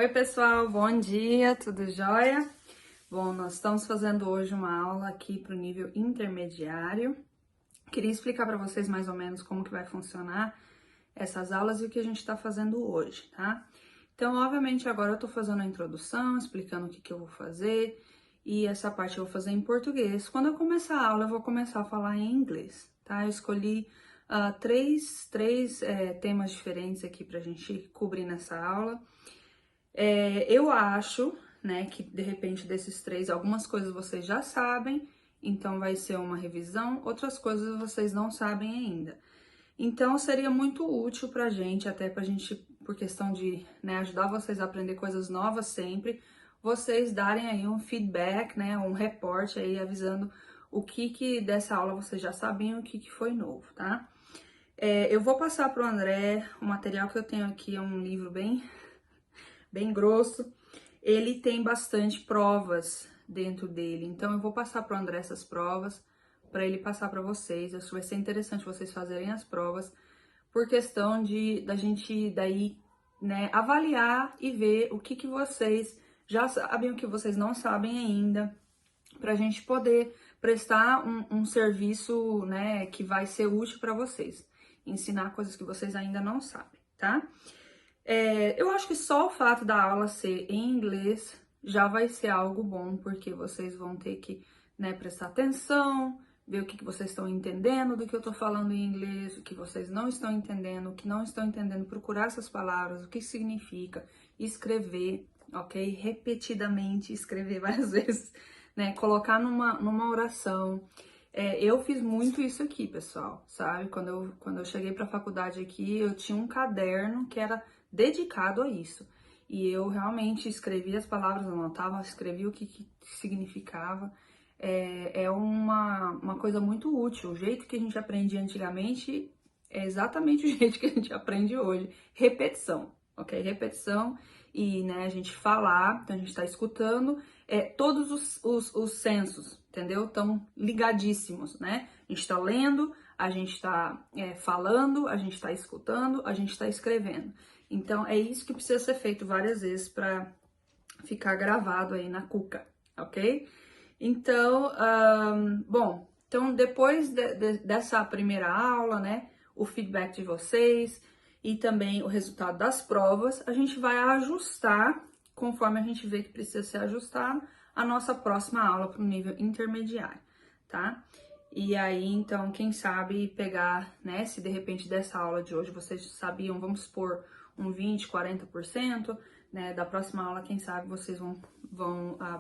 Oi pessoal, bom dia, tudo jóia? Bom, nós estamos fazendo hoje uma aula aqui para o nível intermediário. Queria explicar para vocês mais ou menos como que vai funcionar essas aulas e o que a gente está fazendo hoje, tá? Então, obviamente, agora eu tô fazendo a introdução, explicando o que eu vou fazer, e essa parte eu vou fazer em português. Quando eu começar a aula, eu vou começar a falar em inglês, tá? Eu escolhi três temas diferentes aqui pra gente cobrir nessa aula. Eu acho, né, que de repente desses três, algumas coisas vocês já sabem, então vai ser uma revisão, outras coisas vocês não sabem ainda. Então, seria muito útil pra gente, até pra gente, por questão de, né, ajudar vocês a aprender coisas novas sempre, vocês darem aí um feedback, né, um reporte aí avisando o que dessa aula vocês já sabiam, o que foi novo, tá? Eu vou passar pro André, o material que eu tenho aqui é um livro bem grosso, ele tem bastante provas dentro dele, então eu vou passar pro André essas provas, para ele passar para vocês. Acho que vai ser interessante vocês fazerem as provas, por questão da gente daí, né, avaliar e ver o que vocês já sabem, o que vocês não sabem ainda, para a gente poder prestar um serviço, né, que vai ser útil para vocês, ensinar coisas que vocês ainda não sabem, tá? Eu acho que só o fato da aula ser em inglês já vai ser algo bom, porque vocês vão ter que, né, prestar atenção, ver o que vocês estão entendendo do que eu tô falando em inglês, o que vocês não estão entendendo, o que não estão entendendo, procurar essas palavras, o que significa, escrever, ok? Repetidamente, escrever várias vezes, né? Colocar numa oração. Eu fiz muito isso aqui, pessoal, sabe? Quando eu cheguei pra faculdade aqui, eu tinha um caderno que era dedicado a isso. E eu realmente escrevi as palavras, anotava, escrevi o que significava. É uma coisa muito útil. O jeito que a gente aprendia antigamente é exatamente o jeito que a gente aprende hoje. Repetição, ok? Repetição e, né, a gente falar, então a gente está escutando, todos os sensos, entendeu? Estão ligadíssimos, né? A gente está lendo, a gente está falando, a gente está escutando, a gente está escrevendo. Então, é isso que precisa ser feito várias vezes para ficar gravado aí na cuca, ok? Então, bom, então depois dessa primeira aula, né, o feedback de vocês e também o resultado das provas, a gente vai ajustar, conforme a gente vê que precisa ser ajustado, a nossa próxima aula para o nível intermediário, tá? E aí, então, quem sabe pegar, né, se de repente dessa aula de hoje vocês sabiam, vamos supor, um 20, 40%, né, da próxima aula, quem sabe vocês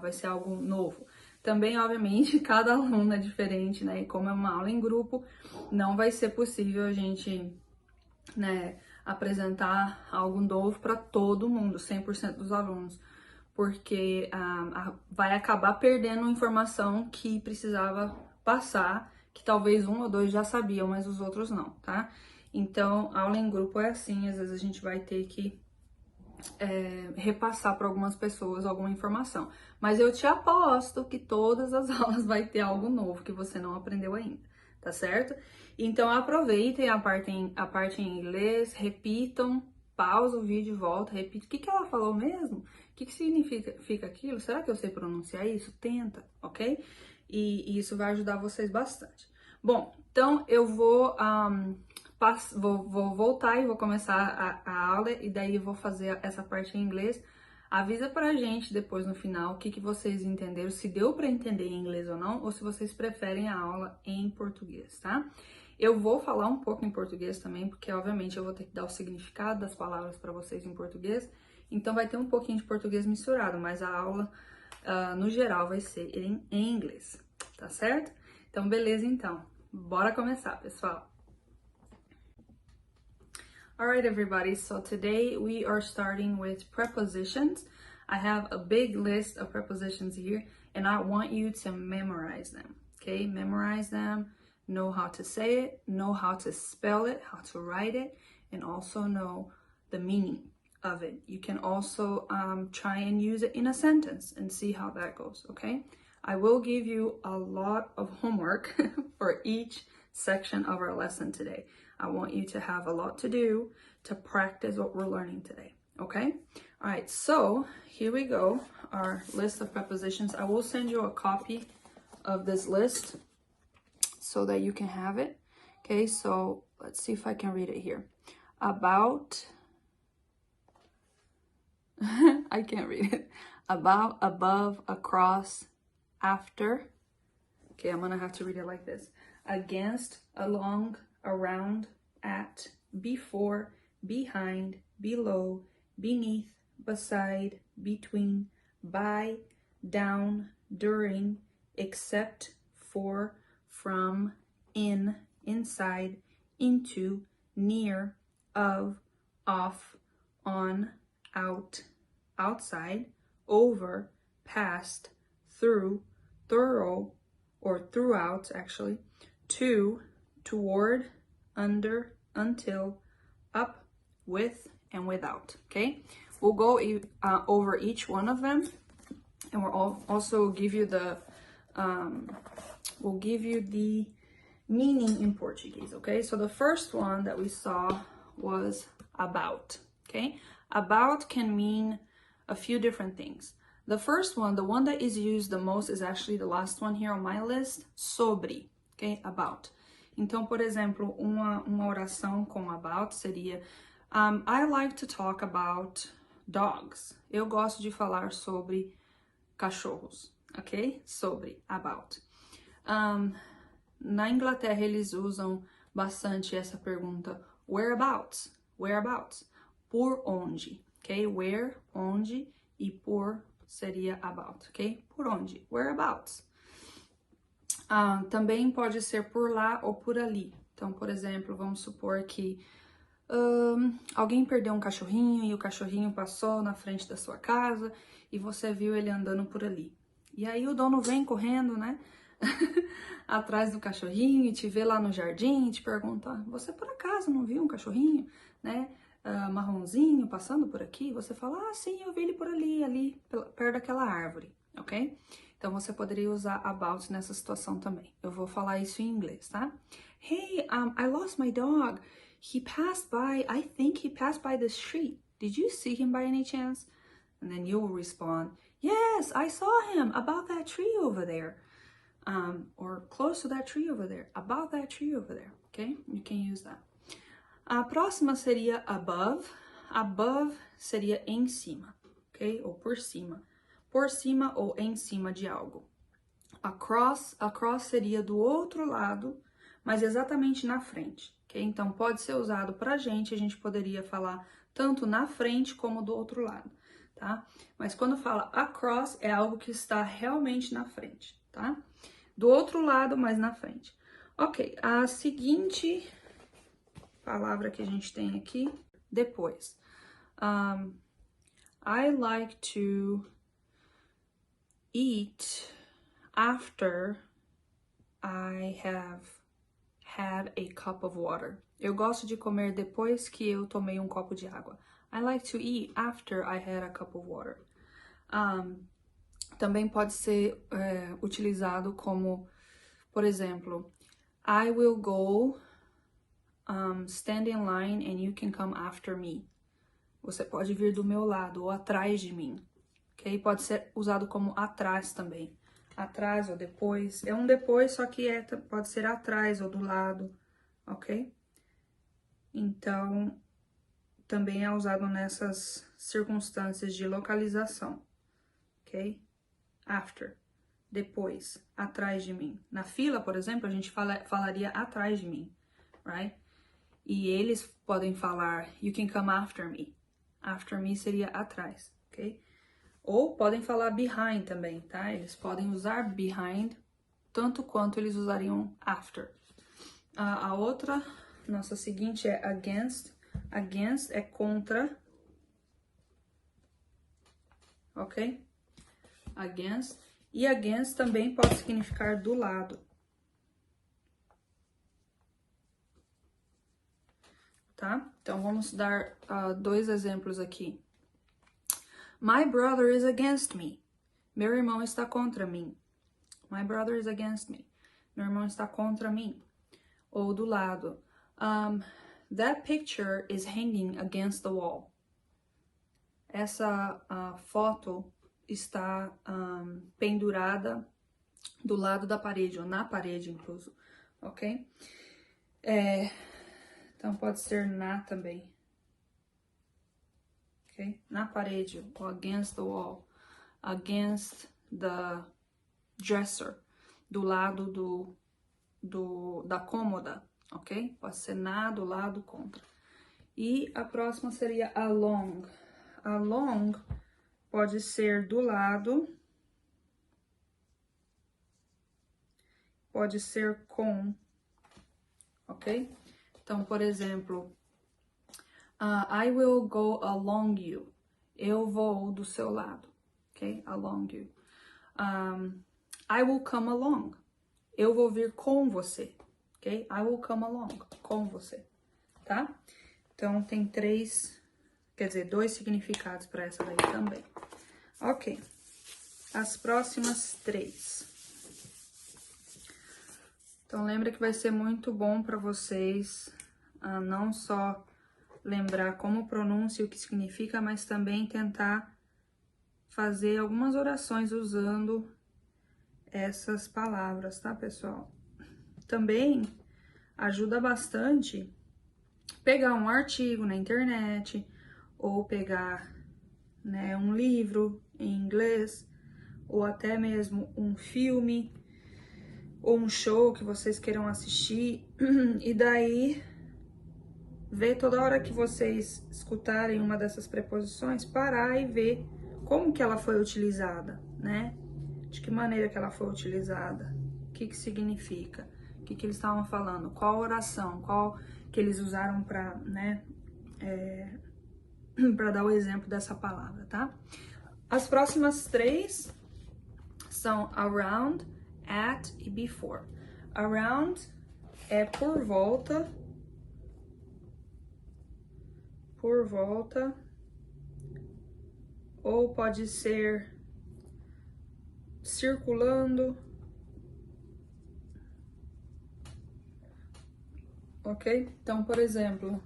vai ser algo novo. Também, obviamente, cada aluno é diferente, né, e como é uma aula em grupo, não vai ser possível a gente, né, apresentar algo novo para todo mundo, 100% dos alunos, porque vai acabar perdendo informação que precisava passar, que talvez um ou dois já sabiam, mas os outros não, tá? Então, aula em grupo é assim, às vezes a gente vai ter que repassar para algumas pessoas alguma informação. Mas eu te aposto que todas as aulas vai ter algo novo que você não aprendeu ainda, tá certo? Então, aproveitem a parte em inglês, repitam, pausa o vídeo, volta, repita. O que ela falou mesmo? O que significa aquilo? Será que eu sei pronunciar isso? Tenta, ok? E isso vai ajudar vocês bastante. Bom, então eu vou voltar e vou começar a aula e daí eu vou fazer essa parte em inglês. Avisa pra gente depois no final o que vocês entenderam, se deu pra entender em inglês ou não, ou se vocês preferem a aula em português, tá? Eu vou falar um pouco em português também, porque obviamente eu vou ter que dar o significado das palavras para vocês em português, então vai ter um pouquinho de português misturado, mas a aula, no geral, vai ser em inglês, tá certo? Então, beleza, então. Bora começar, pessoal! All right, everybody, so today we are starting with prepositions. I have a big list of prepositions here, and I want you to memorize them, okay? Memorize them, know how to say it, know how to spell it, how to write it, and also know the meaning of it. You can also try and use it in a sentence and see how that goes, okay? I will give you a lot of homework for each section of our lesson today. I want you to have a lot to do to practice what we're learning today, okay? All right, so here we go, our list of prepositions. I will send you a copy of this list so that you can have it, okay? So let's see if I can read it here. About, I can't read it. About, above, across, after. Okay, I'm gonna have to read it like this. Against, along, around, at, before, behind, below, beneath, beside, between, by, down, during, except, for, from, in, inside, into, near, of, off, on, out, outside, over, past, through, thorough, or throughout actually, to, toward, under, until, up, with, and without, okay? We'll go over each one of them, and we'll also give you the, meaning in Portuguese, okay? So the first one that we saw was about, okay? About can mean a few different things. The first one, the one that is used the most, is actually the last one here on my list, sobre, okay? About. Então, por exemplo, uma oração com about seria, I like to talk about dogs. Eu gosto de falar sobre cachorros, ok? Sobre, about. Na Inglaterra, eles usam bastante essa pergunta, whereabouts? Whereabouts? Por onde, ok? Where, onde, e por seria about, ok? Por onde? Whereabouts. Também pode ser por lá ou por ali. Então, por exemplo, vamos supor que alguém perdeu um cachorrinho e o cachorrinho passou na frente da sua casa e você viu ele andando por ali. E aí o dono vem correndo, né? Atrás do cachorrinho e te vê lá no jardim e te pergunta, você por acaso não viu um cachorrinho, né? Marronzinho passando por aqui? Você fala, sim, eu vi ele por ali, perto daquela árvore, ok? Então você poderia usar about nessa situação também. Eu vou falar isso em inglês, tá? Hey, I lost my dog. He passed by, I think he passed by the street. Did you see him by any chance? And then you'll respond, yes, I saw him about that tree over there. Or close to that tree over there, about that tree over there, okay? You can use that. A próxima seria above. Above seria em cima, ok? Ou por cima. Por cima ou em cima de algo. Across seria do outro lado, mas exatamente na frente, ok? Então, pode ser usado pra gente, a gente poderia falar tanto na frente como do outro lado, tá? Mas quando fala across, é algo que está realmente na frente, tá? Do outro lado, mas na frente. Ok, a seguinte palavra que a gente tem aqui, depois. I like to eat after I have had a cup of water. Eu gosto de comer depois que eu tomei um copo de água. I like to eat after I had a cup of water. Também pode ser utilizado como, por exemplo, I will go stand in line and you can come after me. Você pode vir do meu lado ou atrás de mim, ok? Pode ser usado como atrás também. Atrás ou depois. É um depois, só que pode ser atrás ou do lado, ok? Então, também é usado nessas circunstâncias de localização, ok? After, depois, atrás de mim. Na fila, por exemplo, a gente falaria atrás de mim, right? E eles podem falar, you can come after me. After me seria atrás, ok? Ou podem falar behind também, tá? Eles podem usar behind tanto quanto eles usariam after. A outra, nossa seguinte é against. Against é contra, ok? Against. E against também pode significar do lado. Tá? Então, vamos dar dois exemplos aqui. My brother is against me. Meu irmão está contra mim. My brother is against me. Meu irmão está contra mim. Ou do lado. That picture is hanging against the wall. essa foto está pendurada do lado da parede, ou na parede, incluso, ok? Então, pode ser na também, ok? Na parede, ou against the wall, against the dresser, do lado da cômoda, ok? Pode ser na, do lado, contra. E a próxima seria along. Along pode ser do lado, pode ser com, ok? Então, por exemplo, I will go along you. Eu vou do seu lado, ok? Along you. I will come along. Eu vou vir com você, ok? I will come along, com você, tá? Então, tem dois significados para essa daí também. Ok. As próximas 3. Então, lembra que vai ser muito bom para vocês não só lembrar como pronuncia e o que significa, mas também tentar fazer algumas orações usando essas palavras, tá, pessoal? Também ajuda bastante pegar um artigo na internet ou pegar, né, um livro em inglês ou até mesmo um filme ou um show que vocês queiram assistir e daí ver toda hora que vocês escutarem uma dessas preposições, parar e ver como que ela foi utilizada, né? De que maneira que ela foi utilizada, o que que significa, o que que eles estavam falando, qual oração, qual que eles usaram para, né, para dar o exemplo dessa palavra, tá? As próximas 3 são around, at e before. Around é por volta, ou pode ser circulando, ok? Então, por exemplo,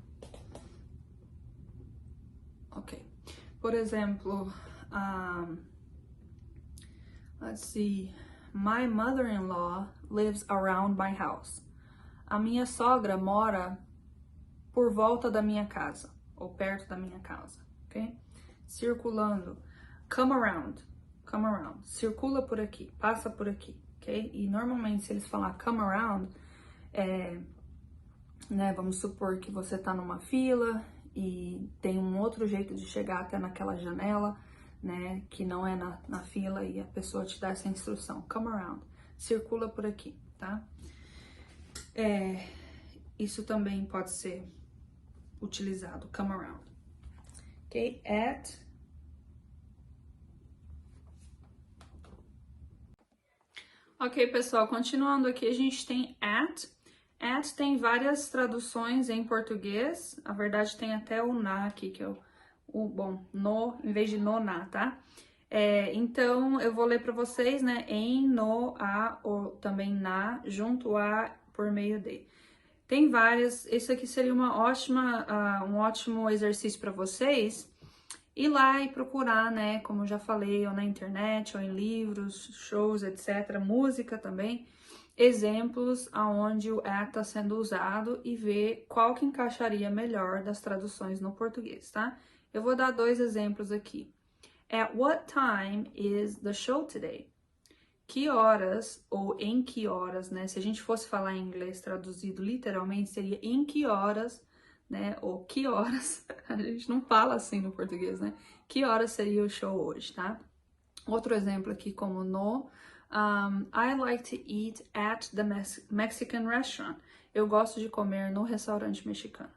let's see, my mother-in-law lives around my house. A minha sogra mora por volta da minha casa, ou perto da minha casa, ok? Circulando, come around, circula por aqui, passa por aqui, ok? E normalmente se eles falar come around, né, vamos supor que você tá numa fila e tem um outro jeito de chegar até naquela janela, né, que não é na fila e a pessoa te dá essa instrução, come around, circula por aqui, tá? Isso também pode ser utilizado, come around. Ok, at. Ok, pessoal, continuando aqui, a gente tem at. At tem várias traduções em português, na verdade tem até o na aqui, que é no, em vez de no, na, tá? Então, eu vou ler para vocês, né, em, no, a, ou também na, junto a, por meio de. Tem várias, esse aqui seria um ótimo exercício para vocês, ir lá e procurar, né, como eu já falei, ou na internet, ou em livros, shows, etc., música também, exemplos aonde o at está sendo usado e ver qual que encaixaria melhor das traduções no português, tá? Eu vou dar 2 exemplos aqui. At what time is the show today? Que horas, ou em que horas, né? Se a gente fosse falar em inglês traduzido literalmente, seria em que horas, né? Ou que horas, a gente não fala assim no português, né? Que horas seria o show hoje, tá? Outro exemplo aqui como no, I like to eat at the Mexican restaurant. Eu gosto de comer no restaurante mexicano.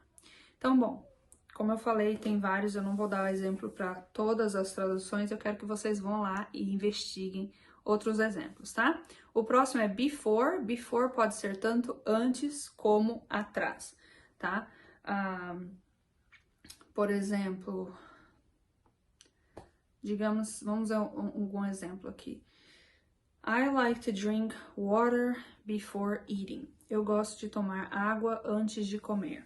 Então, bom, como eu falei, tem vários, eu não vou dar exemplo para todas as traduções, eu quero que vocês vão lá e investiguem outros exemplos, tá? O próximo é before. Before pode ser tanto antes como atrás, tá? Por exemplo, digamos, vamos a algum exemplo aqui. I like to drink water before eating. Eu gosto de tomar água antes de comer.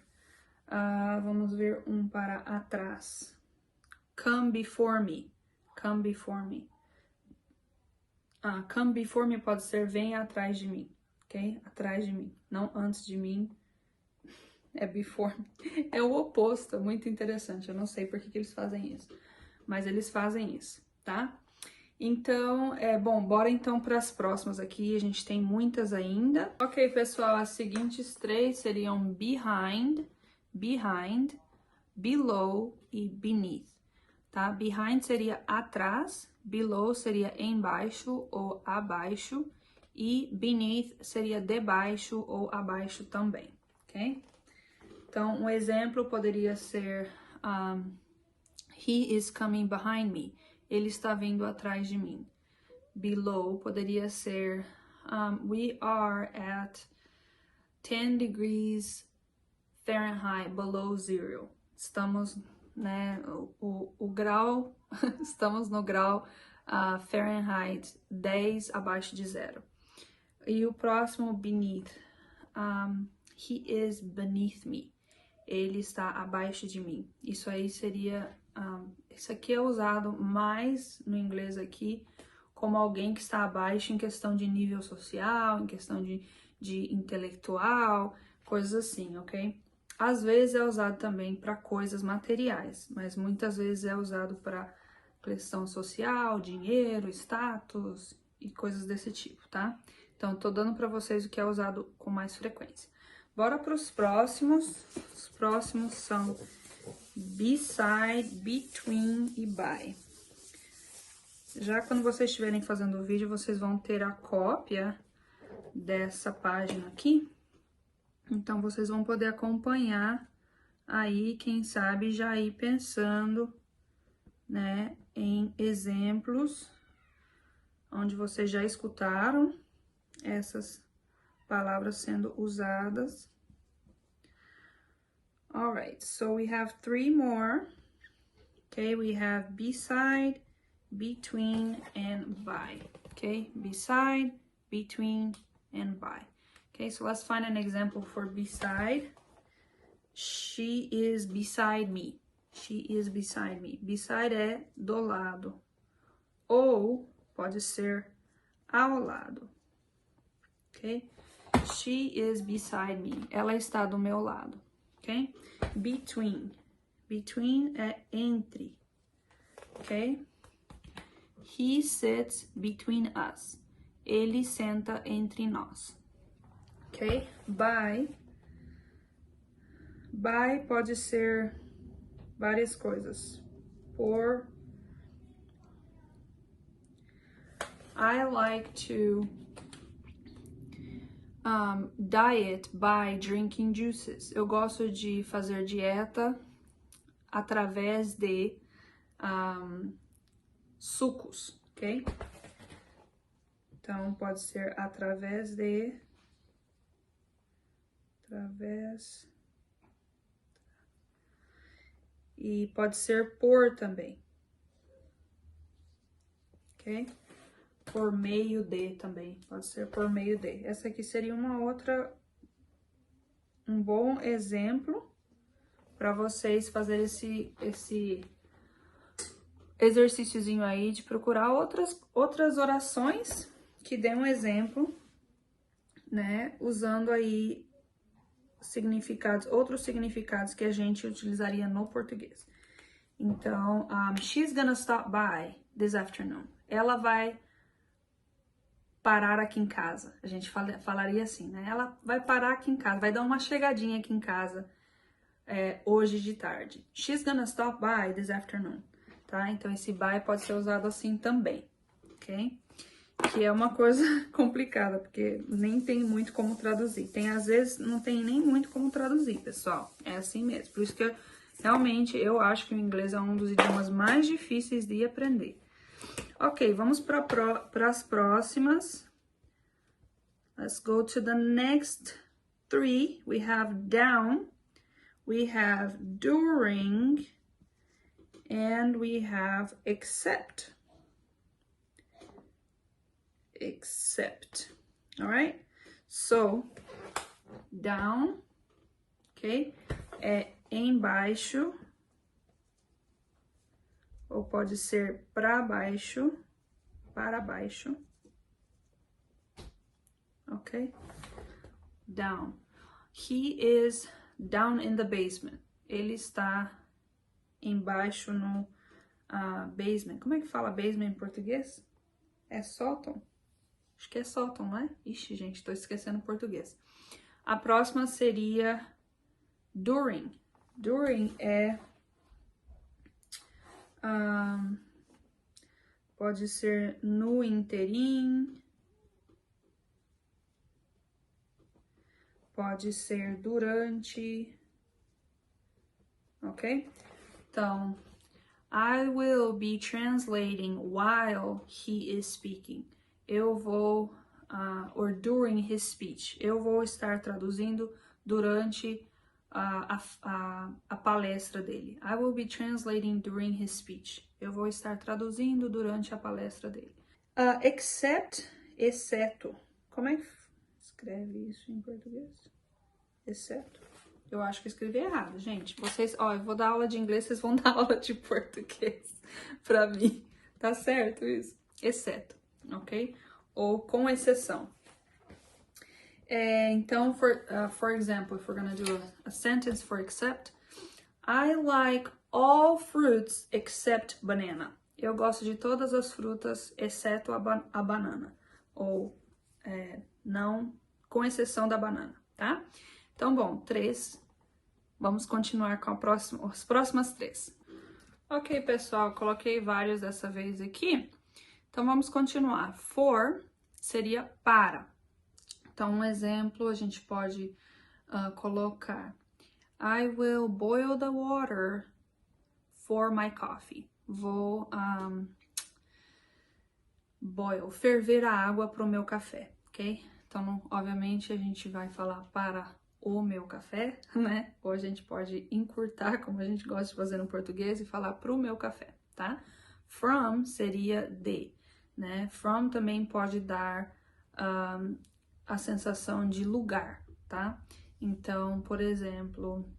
Vamos ver um para atrás. come before me. Come before me. Come before me pode ser venha atrás de mim, ok? Atrás de mim, não antes de mim. É before. É o oposto, é muito interessante. Eu não sei por que eles fazem isso, mas eles fazem isso, tá? Então, bom, bora então para as próximas aqui. A gente tem muitas ainda. Ok, pessoal, as seguintes três seriam behind, behind, below e beneath, tá? Behind seria atrás, below seria embaixo ou abaixo e beneath seria debaixo ou abaixo também, ok? Então, um exemplo poderia ser he is coming behind me. Ele está vindo atrás de mim. Below poderia ser we are at 10 degrees Fahrenheit below zero. Estamos, né, o grau, estamos no grau Fahrenheit 10 abaixo de zero. E o próximo, beneath. He is beneath me. Ele está abaixo de mim. Isso aí seria... isso aqui é usado mais no inglês aqui como alguém que está abaixo em questão de nível social, em questão de intelectual, coisas assim, ok? Às vezes é usado também para coisas materiais, mas muitas vezes é usado para questão social, dinheiro, status e coisas desse tipo, tá? Então, tô dando para vocês o que é usado com mais frequência. Bora para os próximos. Os próximos são beside, between e by. Já quando vocês estiverem fazendo o vídeo, vocês vão ter a cópia dessa página aqui. Então, vocês vão poder acompanhar aí, quem sabe, já ir pensando, né, em exemplos onde vocês já escutaram essas palavras sendo usadas. Alright, so we have three more. Okay, we have beside, between, and by. Okay, beside, between, and by. Okay, so let's find an example for beside. She is beside me. She is beside me. Beside é do lado. Ou pode ser ao lado. Ok? She is beside me. Ela está do meu lado. Ok? Between. Between é entre. Ok? He sits between us. Ele senta entre nós. Ok? By. By pode ser várias coisas. Por. I like to diet by drinking juices. Eu gosto de fazer dieta através de sucos, ok? Então, pode ser através de... E pode ser por também, ok? Por meio de também, pode ser por meio de. Essa aqui seria um bom exemplo para vocês fazerem esse exercíciozinho aí de procurar outras orações que dêem um exemplo, né? Usando aí outros significados que a gente utilizaria no português. Então, she's gonna stop by this afternoon. Ela vai parar aqui em casa. A gente falaria assim, né? Ela vai parar aqui em casa, vai dar uma chegadinha aqui em casa hoje de tarde. She's gonna stop by this afternoon, tá? Então, esse by pode ser usado assim também, ok? Que é uma coisa complicada, porque nem tem muito como traduzir. Às vezes, não tem nem muito como traduzir, pessoal. É assim mesmo. Por isso que realmente eu acho que o inglês é um dos idiomas mais difíceis de aprender. Ok, vamos para as próximas. Let's go to the next three. We have down, we have during, and we have except. Except. All right? So, down, ok? É embaixo. ou pode ser para baixo, ok? Down. He is down in the basement. Ele está embaixo no basement. Como é que fala basement em português? É sótão? Acho que é sótão, não é? Ixi, gente, tô esquecendo o português. A próxima seria during. During é... pode ser no interim. Pode ser durante. Ok? Então, I will be translating while he is speaking. Eu vou, or during his speech. Eu vou estar traduzindo durante a palestra dele. I will be translating during his speech. Eu vou estar traduzindo durante a palestra dele. Except, exceto. Como é que escreve isso em português? Exceto. Eu acho que eu escrevi errado, gente. Vocês, eu vou dar aula de inglês, vocês vão dar aula de português pra mim. Tá certo isso? Exceto, ok? Ou com exceção. Então, for example, if we're gonna do a sentence for except, I like all fruits except banana. Eu gosto de todas as frutas, exceto a banana. Ou, não, com exceção da banana, tá? Então, bom, 3. Vamos continuar com as próximas 3. Ok, pessoal, coloquei vários dessa vez aqui. Então, vamos continuar. For seria para. Então, um exemplo, a gente pode colocar I will boil the water for my coffee. Vou ferver a água para o meu café, ok? Então, obviamente, a gente vai falar para o meu café, né? Ou a gente pode encurtar, como a gente gosta de fazer no português, e falar pro meu café, tá? From seria de, né? From também pode dar a sensação de lugar, tá? Então, por exemplo,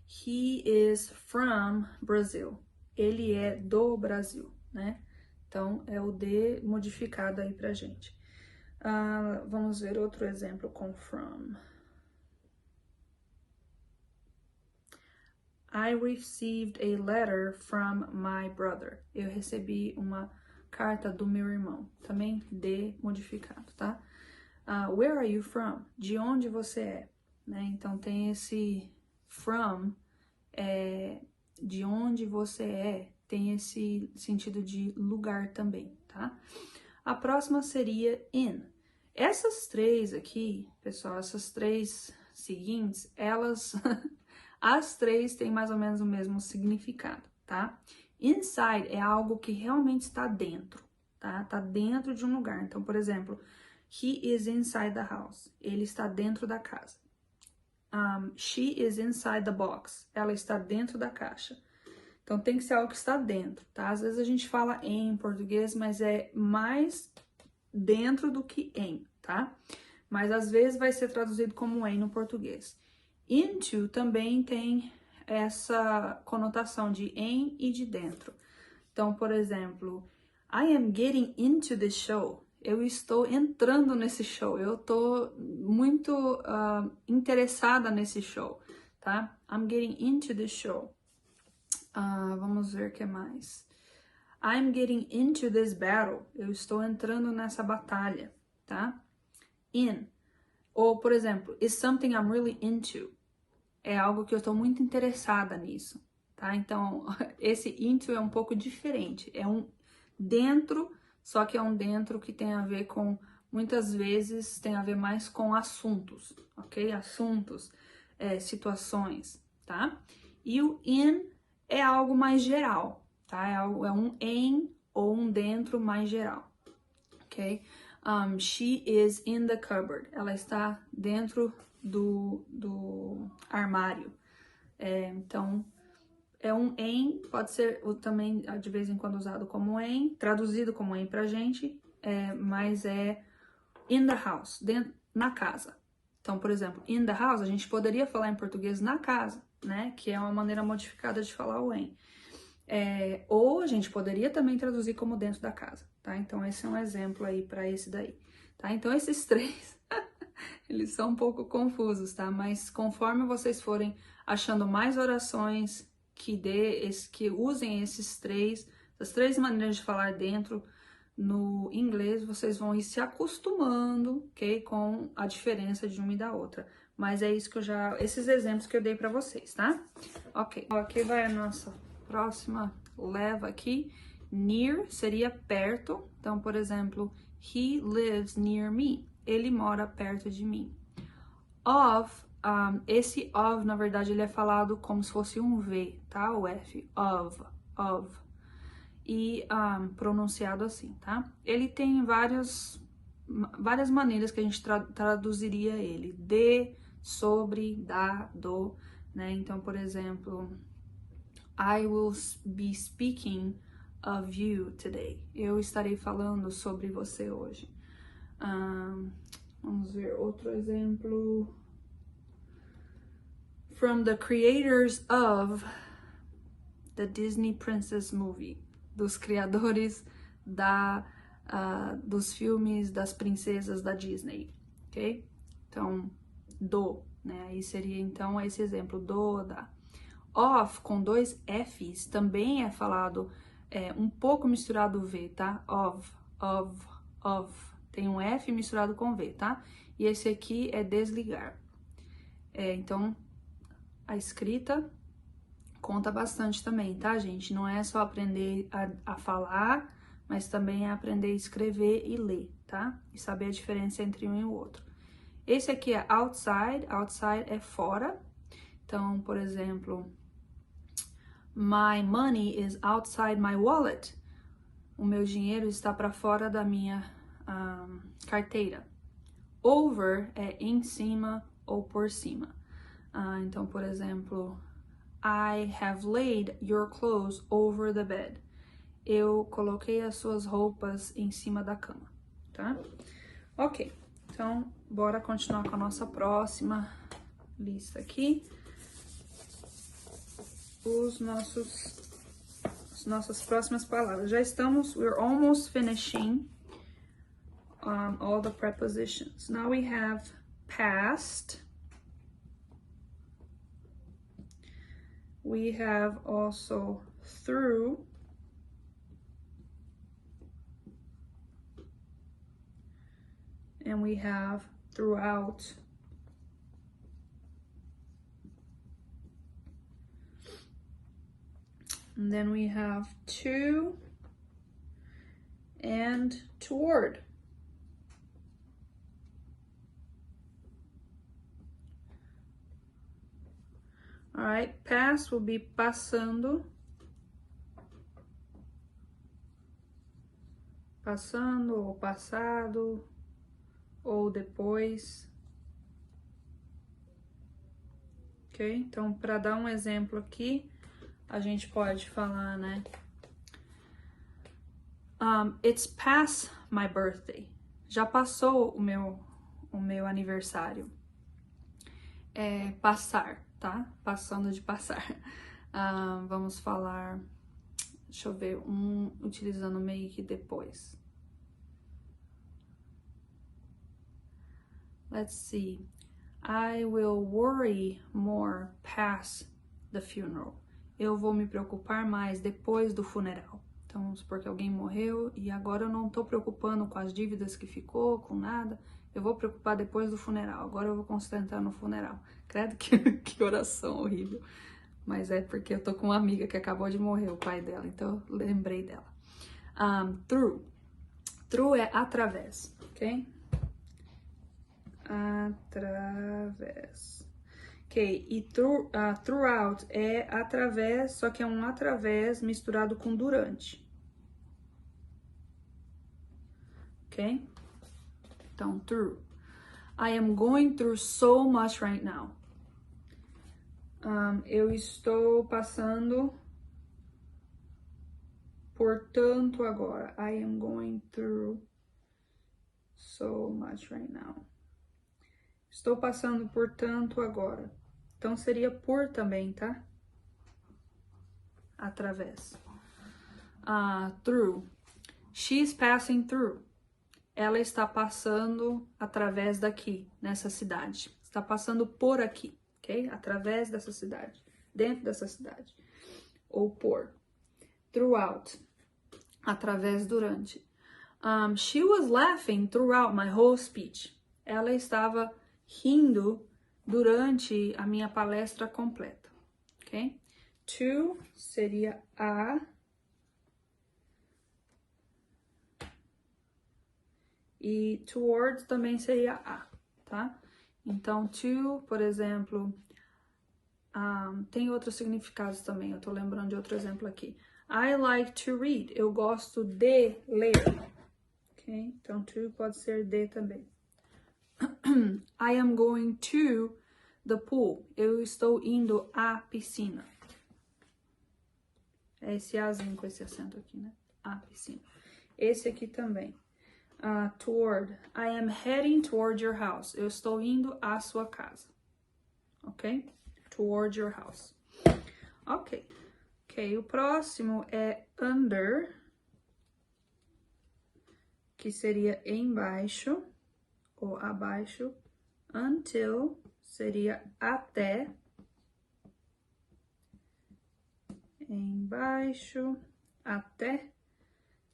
he is from Brazil. Ele é do Brasil, né? Então, é o de modificado aí pra gente. Vamos ver outro exemplo com from. I received a letter from my brother. Eu recebi uma carta do meu irmão. Também de modificado, tá? Where are you from? De onde você é? Né? Então tem esse from, de onde você é, tem esse sentido de lugar também, tá? A próxima seria in. Essas 3 aqui, pessoal, essas 3 seguintes, elas... As 3 têm mais ou menos o mesmo significado, tá? Inside é algo que realmente está dentro, tá? Tá dentro de um lugar. Então, por exemplo, he is inside the house. Ele está dentro da casa. She is inside the box. Ela está dentro da caixa. Então, tem que ser algo que está dentro, tá? Às vezes a gente fala em português, mas é mais dentro do que em, tá? Mas às vezes vai ser traduzido como em no português. Into também tem essa conotação de em e de dentro. Então, por exemplo, I am getting into the show. Eu estou entrando nesse show. Eu estou muito interessada nesse show, tá? I'm getting into the show. Vamos ver o que mais. I'm getting into this battle. Eu estou entrando nessa batalha, tá? In. Ou, por exemplo, is something I'm really into. É algo que eu estou muito interessada nisso, tá? Então, esse into é um pouco diferente. É um dentro, só que é um dentro que tem a ver com, muitas vezes, tem a ver mais com assuntos, ok? Assuntos, situações, tá? E o in é algo mais geral, tá? É um em ou um dentro mais geral, ok? She is in the cupboard. Ela está dentro do armário. Então, é um em, pode ser também de vez em quando usado como em, traduzido como em pra gente, mas é in the house, dentro, na casa. Então, por exemplo, in the house, a gente poderia falar em português na casa, né? Que é uma maneira modificada de falar o em. Ou a gente poderia também traduzir como dentro da casa, tá? Então, esse é um exemplo aí para esse daí, tá? Então, esses três, eles são um pouco confusos, tá? Mas conforme vocês forem achando mais orações que usem essas três maneiras de falar dentro no inglês, vocês vão ir se acostumando, ok? Com a diferença de uma e da outra. Mas é isso que esses exemplos que eu dei para vocês, tá? Ok, aqui vai a nossa próxima leva aqui. Near seria perto. Então, por exemplo, he lives near me. Ele mora perto de mim. Of, esse of, na verdade, ele é falado como se fosse um V, tá? O F, of. E pronunciado assim, tá? Ele tem várias maneiras que a gente traduziria ele. De, sobre, da, do, né? Então, por exemplo, I will be speaking of you today. Eu estarei falando sobre você hoje. Vamos ver outro exemplo. From the creators of the Disney Princess Movie. Dos criadores dos filmes das princesas da Disney, ok? Então, do, né? Aí seria, então, esse exemplo, do, da. Of, com dois Fs, também é falado um pouco misturado o V, tá? Of. Tem um F misturado com V, tá? E esse aqui é desligar. Então, a escrita conta bastante também, tá, gente? Não é só aprender a falar, mas também é aprender a escrever e ler, tá? E saber a diferença entre um e o outro. Esse aqui é outside. Outside é fora. Então, por exemplo, my money is outside my wallet. O meu dinheiro está para fora da minha carteira. Over é em cima ou por cima. Então, por exemplo, I have laid your clothes over the bed. Eu coloquei as suas roupas em cima da cama, tá? Ok, então bora continuar com a nossa próxima lista aqui. As nossas próximas palavras. Já estamos, we're almost finishing all the prepositions. Now we have past. We have also through. And we have throughout. And then we have to and toward. All right, past will be passando. Passando ou passado ou depois. Ok? Então, para dar um exemplo aqui, a gente pode falar, né? It's past my birthday. Já passou o meu aniversário. É passar, tá? Passando de passar. Vamos falar, deixa eu ver, utilizando meio que depois. Let's see. I will worry more past the funeral. Eu vou me preocupar mais depois do funeral. Então, vamos supor que alguém morreu e agora eu não tô preocupando com as dívidas que ficou, com nada. Eu vou preocupar depois do funeral. Agora eu vou concentrar no funeral. Credo que oração horrível. Mas é porque eu tô com uma amiga que acabou de morrer, o pai dela. Então, eu lembrei dela. Through. Through é através, ok? Através. Ok, e throughout é através, só que é um através misturado com durante. Ok? Então, through. I am going through so much right now. Eu estou passando por tanto agora. I am going through so much right now. Estou passando por tanto agora. Então, seria por também, tá? através. Through. She's passing through. Ela está passando através daqui, nessa cidade. Está passando por aqui, ok? Através dessa cidade, dentro dessa cidade. Ou por. Throughout. Através, durante. She was laughing throughout my whole speech. Ela estava rindo durante a minha palestra completa, ok? To seria a. E towards também seria a, tá? Então, to, por exemplo, tem outros significados também. Eu tô lembrando de outro exemplo aqui. I like to read. Eu gosto de ler. Ok? Então, to pode ser de também. I am going to the pool. Eu estou indo à piscina. É esse azinho com esse acento aqui, né? À piscina. Esse aqui também. Toward. I am heading toward your house. Eu estou indo à sua casa. Ok? Toward your house. Ok. Ok, o próximo é under, que seria embaixo ou abaixo. Until seria até. Embaixo, até.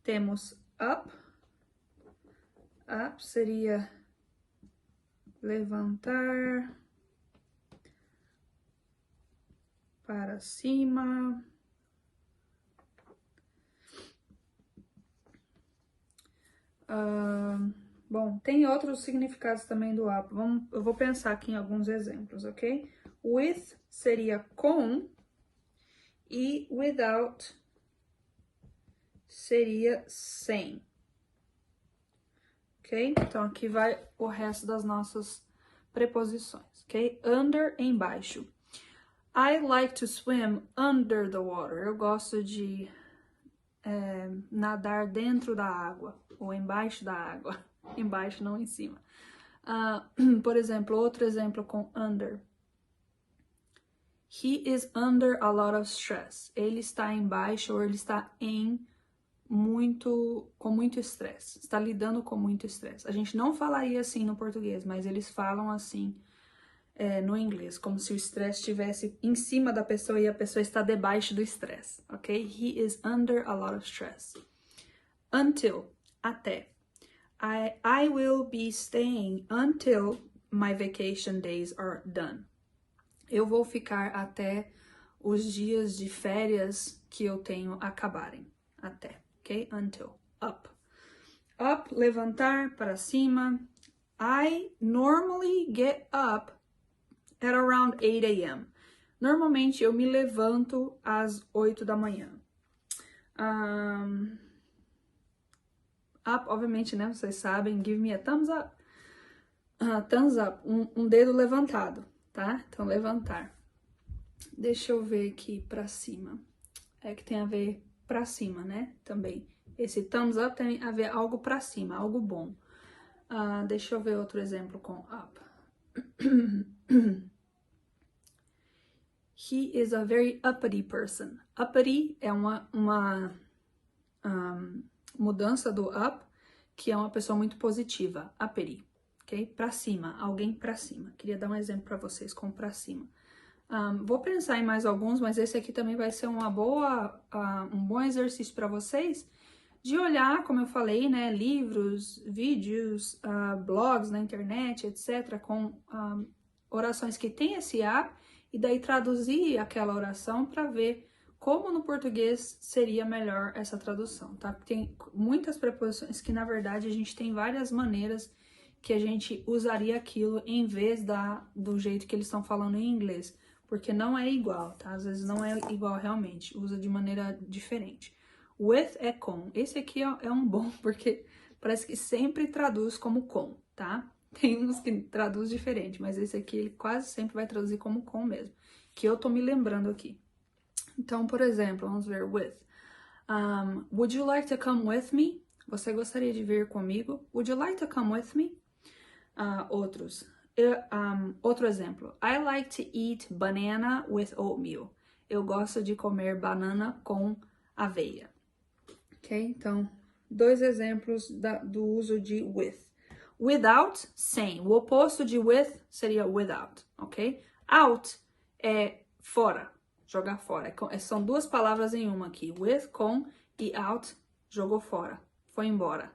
Temos up. Up seria levantar, para cima. Bom, tem outros significados também do up. Eu vou pensar aqui em alguns exemplos, ok? With seria com e without seria sem. Ok? Então, aqui vai o resto das nossas preposições, ok? Under, embaixo. I like to swim under the water. Eu gosto de nadar dentro da água, ou embaixo da água. Embaixo, não em cima. Por exemplo, outro exemplo com under. He is under a lot of stress. Ele está embaixo ou ele está com muito estresse. Está lidando com muito estresse. A gente não falaria assim no português, mas eles falam assim no inglês, como se o estresse estivesse em cima da pessoa e a pessoa está debaixo do estresse, ok? He is under a lot of stress. Until, até. I will be staying until my vacation days are done. Eu vou ficar até os dias de férias que eu tenho acabarem. Até, ok? Until. Up. Up, levantar, para cima. I normally get up at around 8 a.m. Normalmente eu me levanto às 8 da manhã. Up, obviamente, né? Vocês sabem, give me a thumbs up. Thumbs up, um dedo levantado, tá? Então, levantar. Deixa eu ver aqui pra cima. É que tem a ver pra cima, né? Também. Esse thumbs up tem a ver algo pra cima, algo bom. Deixa eu ver outro exemplo com up. He is a very uppity person. Uppity é uma mudança do up, que é uma pessoa muito positiva. Uppity, ok? Pra cima, alguém pra cima. Queria dar um exemplo pra vocês com pra cima. Vou pensar em mais alguns, mas esse aqui também vai ser um bom exercício pra vocês de olhar, como eu falei, né, livros, vídeos, blogs na internet, etc., com orações que tem esse up, e daí traduzir aquela oração para ver como no português seria melhor essa tradução, tá? Tem muitas preposições que, na verdade, a gente tem várias maneiras que a gente usaria aquilo em vez do jeito que eles estão falando em inglês, porque não é igual, tá? Às vezes não é igual realmente, usa de maneira diferente. With é com. Esse aqui é um bom, porque parece que sempre traduz como com, tá? Tem uns que traduz diferente, mas esse aqui ele quase sempre vai traduzir como com mesmo, que eu tô me lembrando aqui. Então, por exemplo, vamos ver with. Would you like to come with me? Você gostaria de vir comigo? Would you like to come with me? Outro exemplo. I like to eat banana with oatmeal. eu gosto de comer banana com aveia. Ok? Então, 2 exemplos do uso de with. Without, sem. O oposto de with seria without, ok? Out é fora, jogar fora. São 2 palavras em uma aqui. With, com, e out, jogou fora, foi embora,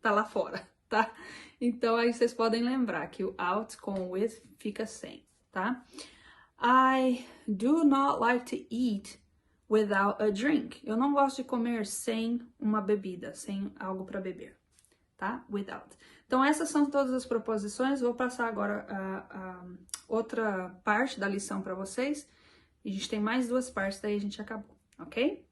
tá lá fora, tá? Então, aí vocês podem lembrar que o out com o with fica sem, tá? I do not like to eat without a drink. Eu não gosto de comer sem uma bebida, sem algo para beber, tá? Without. Então, essas são todas as proposições. Vou passar agora a outra parte da lição para vocês. A gente tem mais 2 partes, daí a gente acabou, ok?